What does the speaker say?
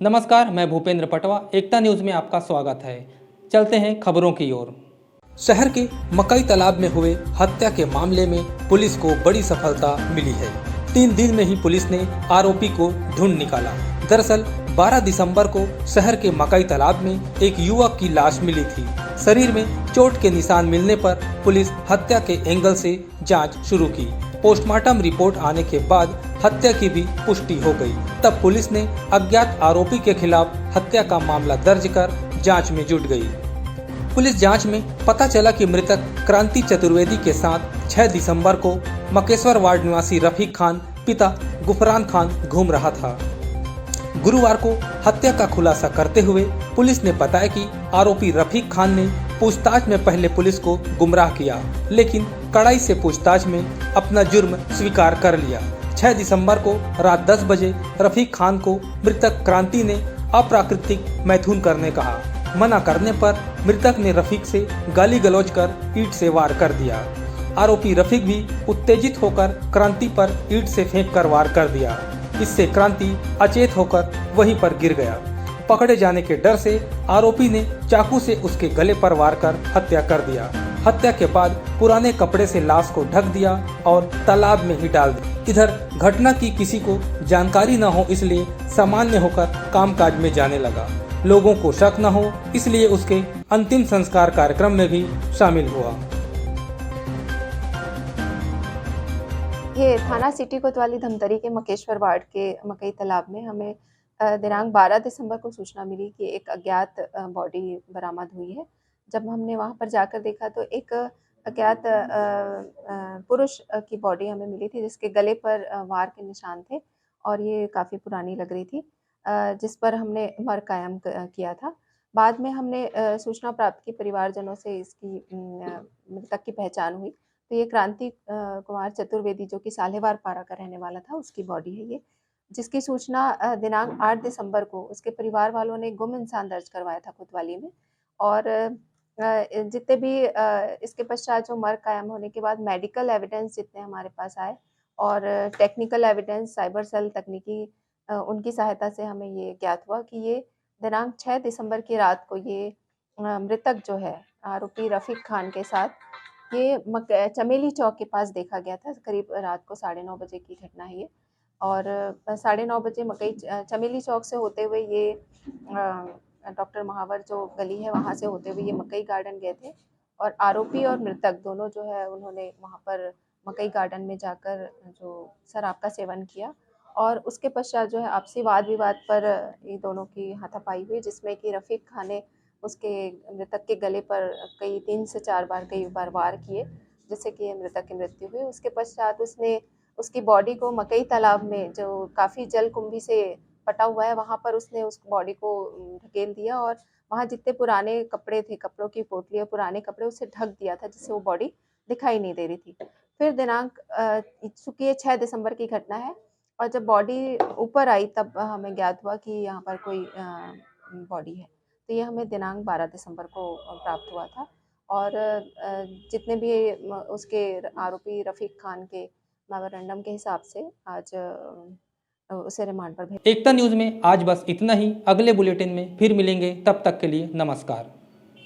नमस्कार, मैं भूपेंद्र पटवा। एकता न्यूज़ में आपका स्वागत है। चलते हैं खबरों की ओर। शहर के मकई तालाब में हुए हत्या के मामले में पुलिस को बड़ी सफलता मिली है। 3 दिन में ही पुलिस ने आरोपी को ढूंढ निकाला। दरअसल 12 दिसंबर को शहर के मकई तालाब में एक युवक की लाश मिली थी। शरीर में चोट के निशान मिलने पर पुलिस हत्या के एंगल से जांच शुरू की। पोस्टमार्टम रिपोर्ट आने के बाद हत्या की भी पुष्टि हो गई। तब पुलिस ने अज्ञात आरोपी के खिलाफ हत्या का मामला दर्ज कर जांच में जुट गई। पुलिस जांच में पता चला कि मृतक क्रांति चतुर्वेदी के साथ 6 दिसंबर को मकेश्वर वार्ड निवासी रफीक खान पिता गुफरान खान घूम रहा था। गुरुवार को हत्या का खुलासा करते हुए पुलिस ने बताया कि आरोपी रफीक खान ने पूछताछ में पहले पुलिस को गुमराह किया, लेकिन कड़ाई से पूछताछ में अपना जुर्म स्वीकार कर लिया। 6 दिसंबर को रात 10 बजे रफीक खान को मृतक क्रांति ने अप्राकृतिक मैथुन करने कहा। मना करने पर मृतक ने रफीक से गाली गलौज कर ईंट से वार कर दिया। आरोपी रफीक भी उत्तेजित होकर क्रांति पर ईंट से फेंक कर वार कर दिया। इससे क्रांति अचेत होकर वहीं पर गिर गया। पकड़े जाने के डर से आरोपी ने चाकू से उसके गले पर वार कर हत्या कर दिया। हत्या के बाद पुराने कपड़े से लाश को ढक दिया और तालाब में ही डाल दिया। इधर घटना की किसी को जानकारी न हो, इसलिए सामान्य होकर कामकाज में जाने लगा। लोगों को शक न हो, इसलिए उसके अंतिम संस्कार कार्यक्रम में भी शामिल हुआ। ये थाना सिटी कोतवाली धमतरी के मकेश्वर वार्ड के मकई तालाब में हमें दिनांक 12 दिसंबर को सूचना मिली कि एक अज्ञात बॉडी बरामद हुई है। जब हमने वहां पर जाकर देखा तो एक अज्ञात पुरुष की बॉडी हमें मिली थी, जिसके गले पर वार के निशान थे और ये काफ़ी पुरानी लग रही थी, जिस पर हमने मर्ग कायम किया था। बाद में हमने सूचना प्राप्त की, परिवारजनों से इसकी मृतक की पहचान हुई। तो ये क्रांति कुमार चतुर्वेदी, जो कि साल्हेवार पारा का रहने वाला था, उसकी बॉडी है ये, जिसकी सूचना दिनांक 8 दिसंबर को उसके परिवार वालों ने गुम इंसान दर्ज करवाया था कोतवाली में। और जितने भी इसके पश्चात जो मर्ग कायम होने के बाद मेडिकल एविडेंस जितने हमारे पास आए और टेक्निकल एविडेंस, साइबर सेल तकनीकी उनकी सहायता से हमें ये ज्ञात हुआ कि ये दिनांक 6 दिसंबर की रात को ये मृतक जो है आरोपी रफीक खान के साथ ये चमेली चौक के पास देखा गया था। करीब रात को 9:30 बजे की घटना है ये। और 9:30 बजे चमेली चौक से होते हुए ये डॉक्टर महावर जो गली है वहाँ से होते हुए ये मकई गार्डन गए थे। और आरोपी और मृतक दोनों जो है उन्होंने वहाँ पर मकई गार्डन में जाकर जो शराब का सेवन किया और उसके पश्चात जो है आपसी वाद विवाद पर ये दोनों की हाथापाई हुई, जिसमें कि रफीक खान ने उसके मृतक के गले पर 3 से 4 बार कई बार वार किए, जिससे कि मृतक की मृत्यु हुई। उसके पश्चात उसने उसकी बॉडी को मकई तालाब में, जो काफ़ी जलकुंभी से पटा हुआ है, वहाँ पर उसने उस बॉडी को ढकेल दिया और वहाँ जितने पुराने कपड़े थे, कपड़ों की पोटली और पुराने कपड़े, उसे ढक दिया था, जिससे वो बॉडी दिखाई नहीं दे रही थी। फिर दिनांक चूँकि ये 6 दिसंबर की घटना है और जब बॉडी ऊपर आई तब हमें ज्ञात हुआ कि यहाँ पर कोई बॉडी है। तो ये हमें दिनांक 12 दिसंबर को प्राप्त हुआ था। और जितने भी उसके आरोपी रफीक खान के मेमोरेंडम के हिसाब से आज उसे रिमांड पर भेज। एकता न्यूज़ में आज बस इतना ही। अगले बुलेटिन में फिर मिलेंगे, तब तक के लिए नमस्कार।